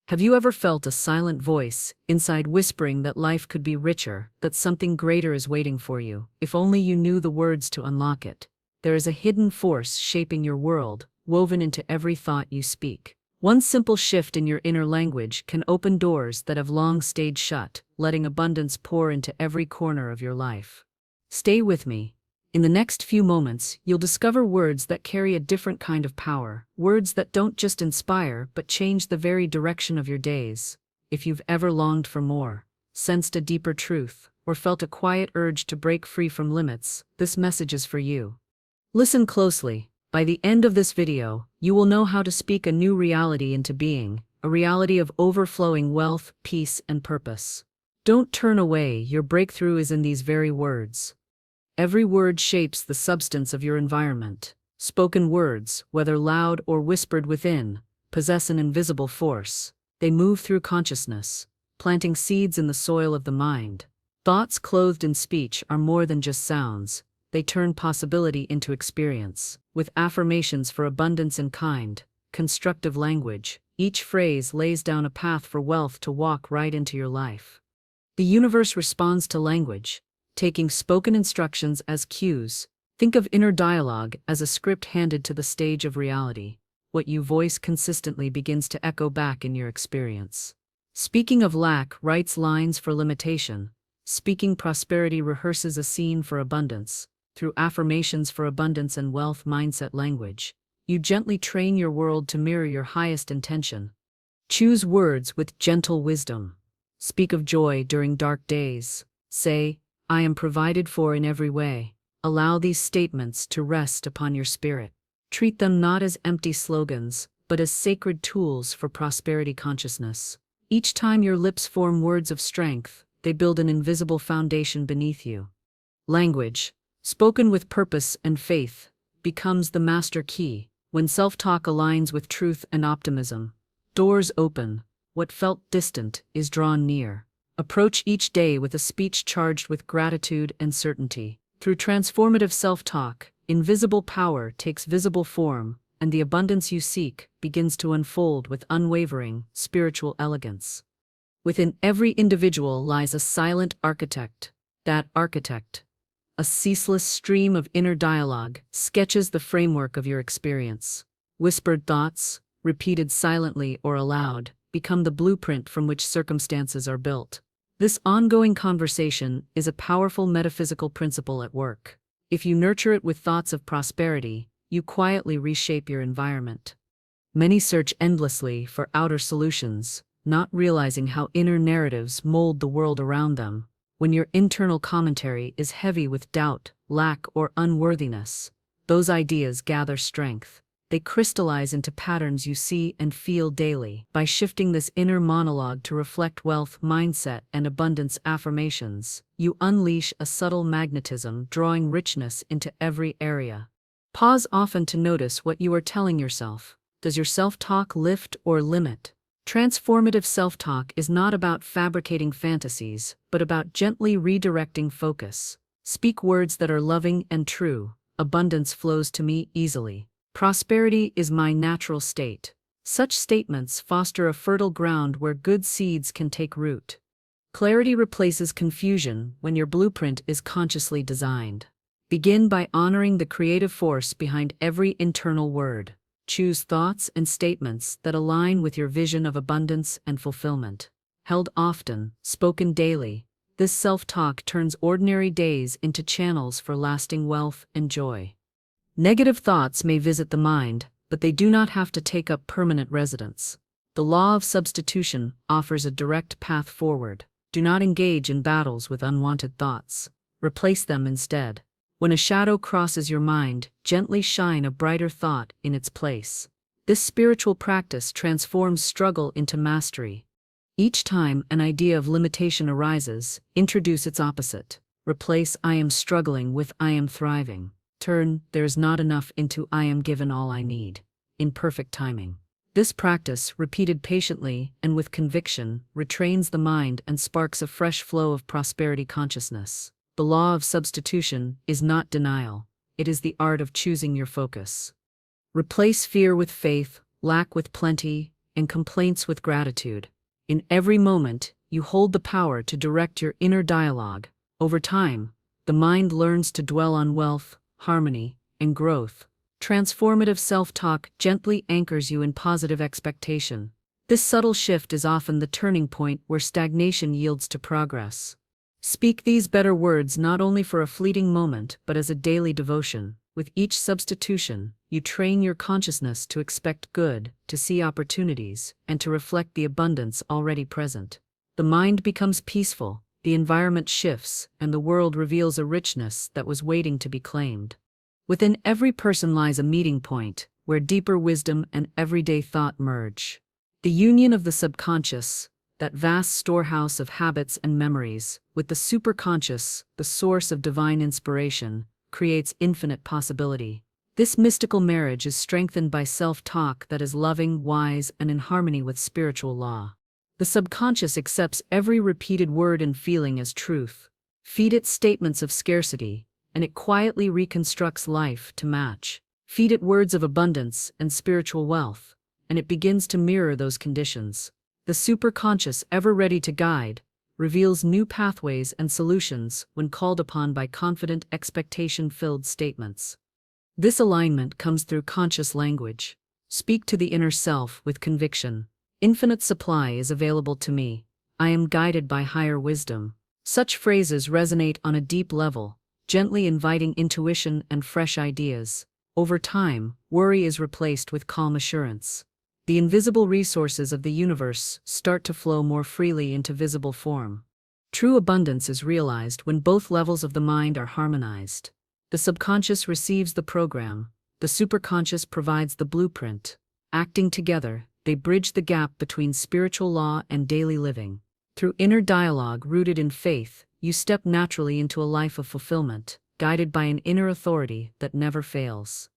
Have you ever felt a silent voice inside whispering that life could be richer, that something greater is waiting for you, if only you knew the words to unlock it? There is a hidden force shaping your world, woven into every thought you speak. One simple shift in your inner language can open doors that have long stayed shut, letting abundance pour into every corner of your life. Stay with me. In the next few moments, you'll discover words that carry a different kind of power, words that don't just inspire but change the very direction of your days. If you've ever longed for more, sensed a deeper truth, or felt a quiet urge to break free from limits, this message is for you. Listen closely. By the end of this video, you will know how to speak a new reality into being, a reality of overflowing wealth, peace, and purpose. Don't turn away, your breakthrough is in these very words. Every word shapes the substance of your environment. Spoken words, whether loud or whispered within, possess an invisible force. They move through consciousness, planting seeds in the soil of the mind. Thoughts clothed in speech are more than just sounds. They turn possibility into experience. With affirmations for abundance and kind, constructive language, each phrase lays down a path for wealth to walk right into your life. The universe responds to language, taking spoken instructions as cues. Think of inner dialogue as a script handed to the stage of reality. What you voice consistently begins to echo back in your experience. Speaking of lack writes lines for limitation. Speaking prosperity rehearses a scene for abundance. Through affirmations for abundance and wealth mindset language, you gently train your world to mirror your highest intention. Choose words with gentle wisdom. Speak of joy during dark days. Say, I am provided for in every way. Allow these statements to rest upon your spirit. Treat them not as empty slogans, but as sacred tools for prosperity consciousness. Each time your lips form words of strength, they build an invisible foundation beneath you. Language, spoken with purpose and faith, becomes the master key. When self-talk aligns with truth and optimism, doors open. What felt distant is drawn near. Approach each day with a speech charged with gratitude and certainty. Through transformative self-talk, invisible power takes visible form, and the abundance you seek begins to unfold with unwavering, spiritual elegance. Within every individual lies a silent architect. That architect, a ceaseless stream of inner dialogue, sketches the framework of your experience. Whispered thoughts, repeated silently or aloud, become the blueprint from which circumstances are built. This ongoing conversation is a powerful metaphysical principle at work. If you nurture it with thoughts of prosperity, you quietly reshape your environment. Many search endlessly for outer solutions, not realizing how inner narratives mold the world around them. When your internal commentary is heavy with doubt, lack, or unworthiness, those ideas gather strength. They crystallize into patterns you see and feel daily. By shifting this inner monologue to reflect wealth, mindset, and abundance affirmations, you unleash a subtle magnetism, drawing richness into every area. Pause often to notice what you are telling yourself. Does your self-talk lift or limit? Transformative self-talk is not about fabricating fantasies, but about gently redirecting focus. Speak words that are loving and true. Abundance flows to me easily. Prosperity is my natural state. Such statements foster a fertile ground where good seeds can take root. Clarity replaces confusion when your blueprint is consciously designed. Begin by honoring the creative force behind every internal word. Choose thoughts and statements that align with your vision of abundance and fulfillment. Held often, spoken daily, this self-talk turns ordinary days into channels for lasting wealth and joy. Negative thoughts may visit the mind, but they do not have to take up permanent residence. The law of substitution offers a direct path forward. Do not engage in battles with unwanted thoughts. Replace them instead. When a shadow crosses your mind, gently shine a brighter thought in its place. This spiritual practice transforms struggle into mastery. Each time an idea of limitation arises, introduce its opposite. Replace I am struggling with I am thriving. Turn there's not enough into I am given all I need, in perfect timing. This practice, repeated patiently and with conviction, retrains the mind and sparks a fresh flow of prosperity consciousness. The law of substitution is not denial, it is the art of choosing your focus. Replace fear with faith, lack with plenty, and complaints with gratitude. In every moment, you hold the power to direct your inner dialogue. Over time, the mind learns to dwell on wealth, harmony, and growth. Transformative self-talk gently anchors you in positive expectation. This subtle shift is often the turning point where stagnation yields to progress. Speak these better words not only for a fleeting moment but as a daily devotion. With each substitution, you train your consciousness to expect good, to see opportunities, and to reflect the abundance already present. The mind becomes peaceful, the environment shifts, and the world reveals a richness that was waiting to be claimed. Within every person lies a meeting point, where deeper wisdom and everyday thought merge. The union of the subconscious, that vast storehouse of habits and memories, with the superconscious, the source of divine inspiration, creates infinite possibility. This mystical marriage is strengthened by self-talk that is loving, wise, and in harmony with spiritual law. The subconscious accepts every repeated word and feeling as truth. Feed it statements of scarcity, and it quietly reconstructs life to match. Feed it words of abundance and spiritual wealth, and it begins to mirror those conditions. The superconscious, ever ready to guide, reveals new pathways and solutions when called upon by confident, expectation-filled statements. This alignment comes through conscious language. Speak to the inner self with conviction. Infinite supply is available to me. I am guided by higher wisdom. Such phrases resonate on a deep level, gently inviting intuition and fresh ideas. Over time, worry is replaced with calm assurance. The invisible resources of the universe start to flow more freely into visible form. True abundance is realized when both levels of the mind are harmonized. The subconscious receives the program, the superconscious provides the blueprint. Acting together, they bridge the gap between spiritual law and daily living. Through inner dialogue rooted in faith, you step naturally into a life of fulfillment, guided by an inner authority that never fails.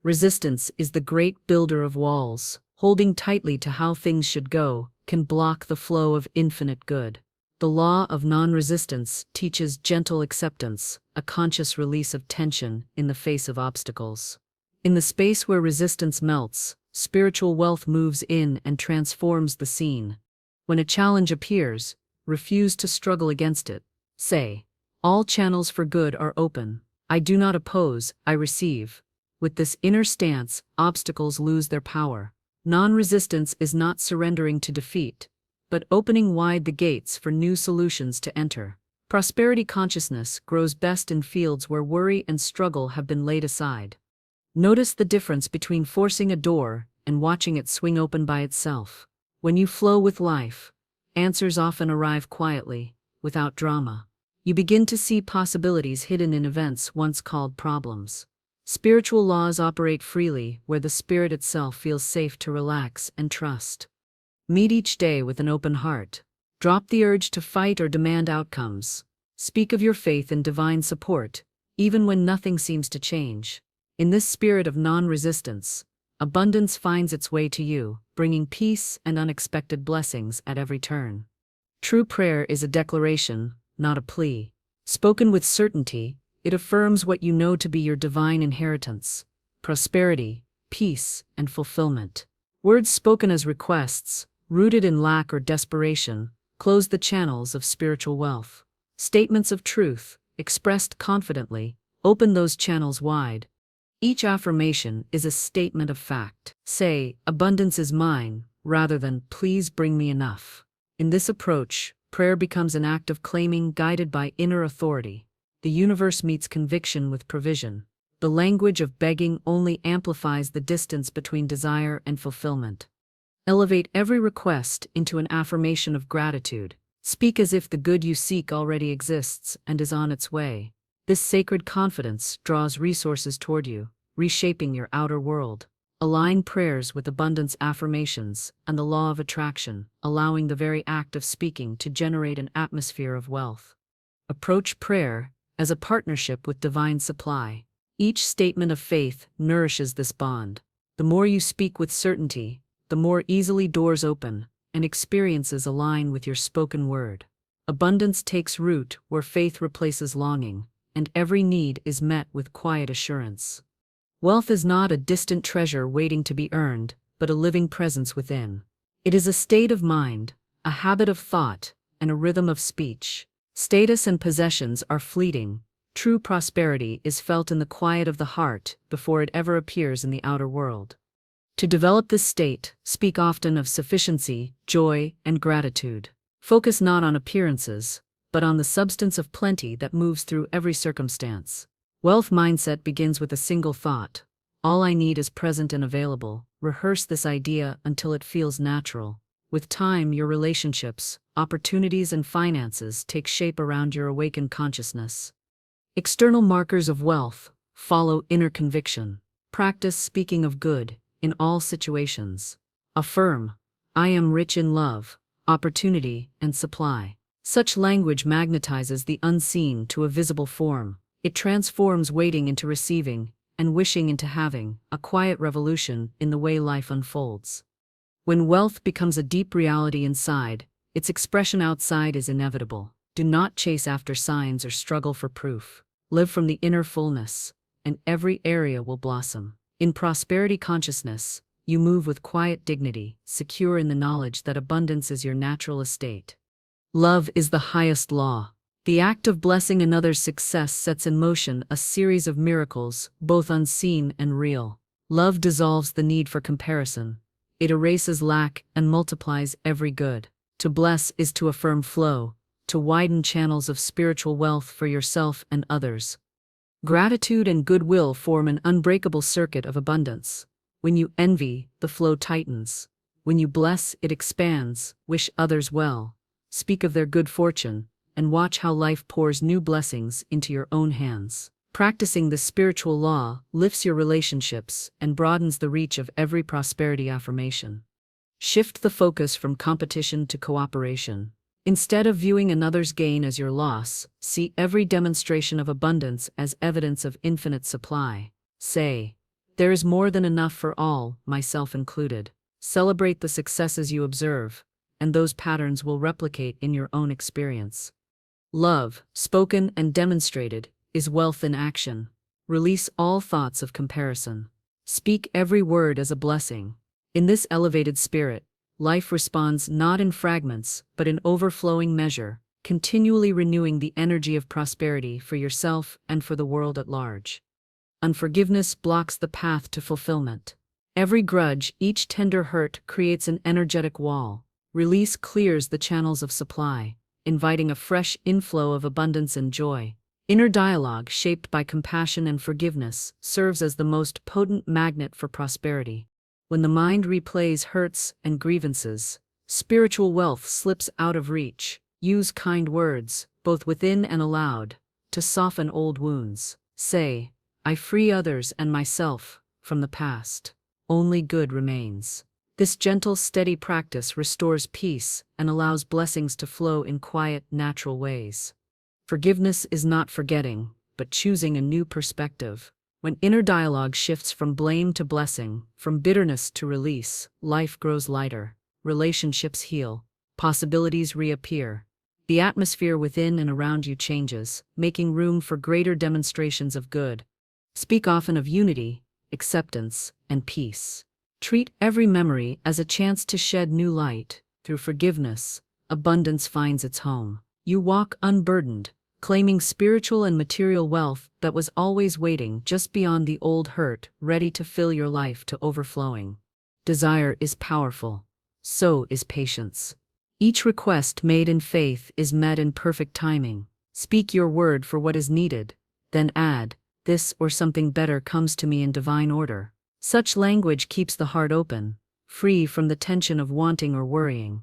Resistance is the great builder of walls. Holding tightly to how things should go can block the flow of infinite good. The law of non-resistance teaches gentle acceptance, a conscious release of tension in the face of obstacles. In the space where resistance melts, spiritual wealth moves in and transforms the scene. When a challenge appears, refuse to struggle against it. Say, all channels for good are open. I do not oppose, I receive. With this inner stance, obstacles lose their power. Non-resistance is not surrendering to defeat, but opening wide the gates for new solutions to enter. Prosperity consciousness grows best in fields where worry and struggle have been laid aside. Notice the difference between forcing a door and watching it swing open by itself. When you flow with life, answers often arrive quietly, without drama. You begin to see possibilities hidden in events once called problems. Spiritual laws operate freely where the spirit itself feels safe to relax and trust. Meet each day with an open heart. Drop the urge to fight or demand outcomes. Speak of your faith in divine support, even when nothing seems to change. In this spirit of non-resistance, abundance finds its way to you, bringing peace and unexpected blessings at every turn. True prayer is a declaration, not a plea. Spoken with certainty, it affirms what you know to be your divine inheritance: prosperity, peace, and fulfillment. Words spoken as requests, rooted in lack or desperation, close the channels of spiritual wealth. Statements of truth, expressed confidently, open those channels wide. Each affirmation is a statement of fact. Say, abundance is mine, rather than, please bring me enough. In this approach, prayer becomes an act of claiming guided by inner authority. The universe meets conviction with provision. The language of begging only amplifies the distance between desire and fulfillment. Elevate every request into an affirmation of gratitude. Speak as if the good you seek already exists and is on its way. This sacred confidence draws resources toward you, reshaping your outer world. Align prayers with abundance affirmations and the law of attraction, allowing the very act of speaking to generate an atmosphere of wealth. Approach prayer as a partnership with divine supply. Each statement of faith nourishes this bond. The more you speak with certainty, the more easily doors open and experiences align with your spoken word. Abundance takes root where faith replaces longing, and every need is met with quiet assurance. Wealth is not a distant treasure waiting to be earned, but a living presence within. It is a state of mind, a habit of thought, and a rhythm of speech. Status and possessions are fleeting. True prosperity is felt in the quiet of the heart before it ever appears in the outer world. To develop this state, speak often of sufficiency, joy, and gratitude. Focus not on appearances, but on the substance of plenty that moves through every circumstance. Wealth mindset begins with a single thought. All I need is present and available. Rehearse this idea until it feels natural. With time, your relationships, opportunities, and finances take shape around your awakened consciousness. External markers of wealth follow inner conviction. Practice speaking of good in all situations. Affirm, I am rich in love, opportunity, and supply. Such language magnetizes the unseen to a visible form. It transforms waiting into receiving and wishing into having, a quiet revolution in the way life unfolds. When wealth becomes a deep reality inside, its expression outside is inevitable. Do not chase after signs or struggle for proof. Live from the inner fullness, and every area will blossom. In prosperity consciousness, you move with quiet dignity, secure in the knowledge that abundance is your natural estate. Love is the highest law. The act of blessing another's success sets in motion a series of miracles, both unseen and real. Love dissolves the need for comparison. It erases lack and multiplies every good. To bless is to affirm flow, to widen channels of spiritual wealth for yourself and others. Gratitude and goodwill form an unbreakable circuit of abundance. When you envy, the flow tightens. When you bless, it expands. Wish others well. Speak of their good fortune, and watch how life pours new blessings into your own hands. Practicing this spiritual law lifts your relationships and broadens the reach of every prosperity affirmation. Shift the focus from competition to cooperation. Instead of viewing another's gain as your loss, see every demonstration of abundance as evidence of infinite supply. Say, there is more than enough for all, myself included. Celebrate the successes you observe, and those patterns will replicate in your own experience. Love, spoken and demonstrated, is wealth in action. Release all thoughts of comparison. Speak every word as a blessing. In this elevated spirit, life responds not in fragments, but in overflowing measure, continually renewing the energy of prosperity for yourself and for the world at large. Unforgiveness blocks the path to fulfillment. Every grudge, each tender hurt creates an energetic wall. Release clears the channels of supply, inviting a fresh inflow of abundance and joy. Inner dialogue, shaped by compassion and forgiveness, serves as the most potent magnet for prosperity. When the mind replays hurts and grievances, spiritual wealth slips out of reach. Use kind words, both within and aloud, to soften old wounds. Say, I free others and myself from the past. Only good remains. This gentle, steady practice restores peace and allows blessings to flow in quiet, natural ways. Forgiveness is not forgetting, but choosing a new perspective. When inner dialogue shifts from blame to blessing, from bitterness to release, life grows lighter, relationships heal, possibilities reappear. The atmosphere within and around you changes, making room for greater demonstrations of good. Speak often of unity, acceptance, and peace. Treat every memory as a chance to shed new light. Through forgiveness, abundance finds its home. You walk unburdened, claiming spiritual and material wealth that was always waiting just beyond the old hurt, ready to fill your life to overflowing. Desire is powerful. So is patience. Each request made in faith is met in perfect timing. Speak your word for what is needed, then add, this or something better comes to me in divine order. Such language keeps the heart open, free from the tension of wanting or worrying.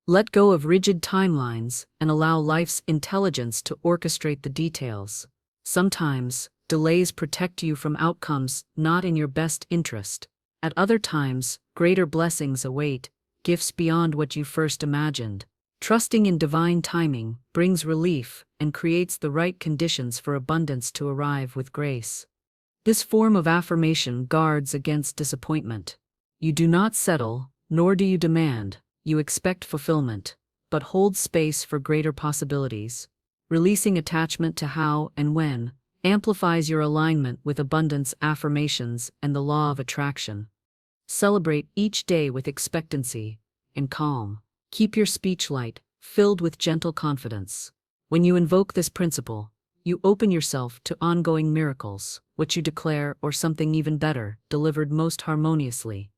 Let go of rigid timelines and allow life's intelligence to orchestrate the details. Sometimes, delays protect you from outcomes not in your best interest. At other times, greater blessings await, gifts beyond what you first imagined. Trusting in divine timing brings relief and creates the right conditions for abundance to arrive with grace. This form of affirmation guards against disappointment. You do not settle, nor do you demand. You expect fulfillment, but hold space for greater possibilities. Releasing attachment to how and when amplifies your alignment with abundance affirmations and the law of attraction. Celebrate each day with expectancy. and calm. Keep your speech light, filled with gentle confidence. When you invoke this principle, you open yourself to ongoing miracles, what you declare or something even better, delivered most harmoniously.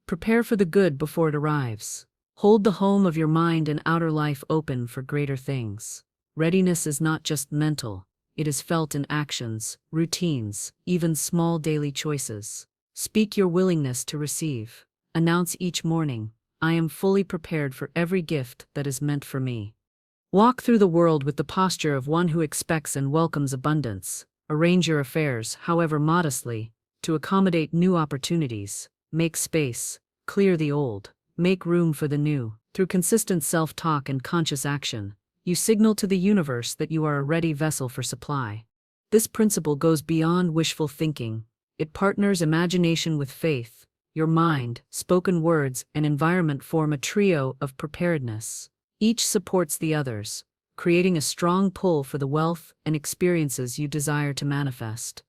Prepare for the good before it arrives. Hold the home of your mind and outer life open for greater things. Readiness is not just mental, it is felt in actions, routines, even small daily choices. Speak your willingness to receive. Announce each morning, I am fully prepared for every gift that is meant for me. Walk through the world with the posture of one who expects and welcomes abundance. Arrange your affairs, however modestly, to accommodate new opportunities. Make space, clear the old, make room for the new. Through consistent self-talk and conscious action, you signal to the universe that you are a ready vessel for supply. This principle goes beyond wishful thinking. It partners imagination with faith. Your mind, spoken words, and environment form a trio of preparedness. Each supports the others, creating a strong pull for the wealth and experiences you desire to manifest.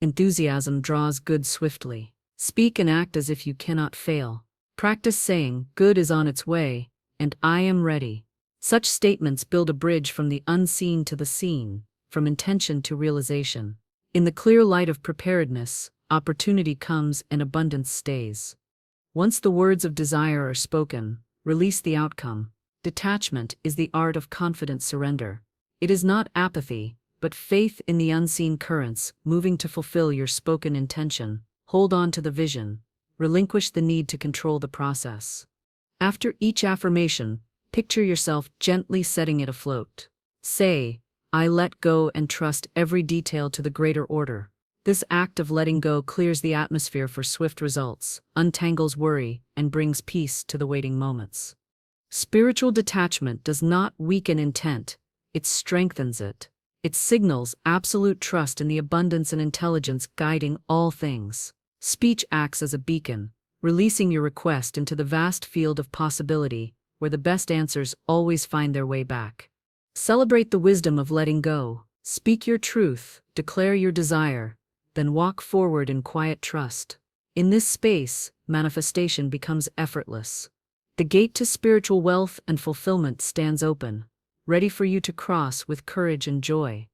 Enthusiasm draws good swiftly. Speak and act as if you cannot fail. Practice saying, good is on its way, and I am ready. Such statements build a bridge from the unseen to the seen, from intention to realization. In the clear light of preparedness, opportunity comes and abundance stays. Once the words of desire are spoken, release the outcome. Detachment is the art of confident surrender. It is not apathy, but faith in the unseen currents, moving to fulfill your spoken intention. Hold on to the vision. Relinquish the need to control the process. After each affirmation, picture yourself gently setting it afloat. Say, I let go and trust every detail to the greater order. This act of letting go clears the atmosphere for swift results, untangles worry, and brings peace to the waiting moments. Spiritual detachment does not weaken intent, it strengthens it. It signals absolute trust in the abundance and intelligence guiding all things. Speech acts as a beacon, releasing your request into the vast field of possibility, where the best answers always find their way back. Celebrate the wisdom of letting go. Speak your truth, declare your desire, then walk forward in quiet trust. In this space, manifestation becomes effortless. The gate to spiritual wealth and fulfillment stands open, ready for you to cross with courage and joy.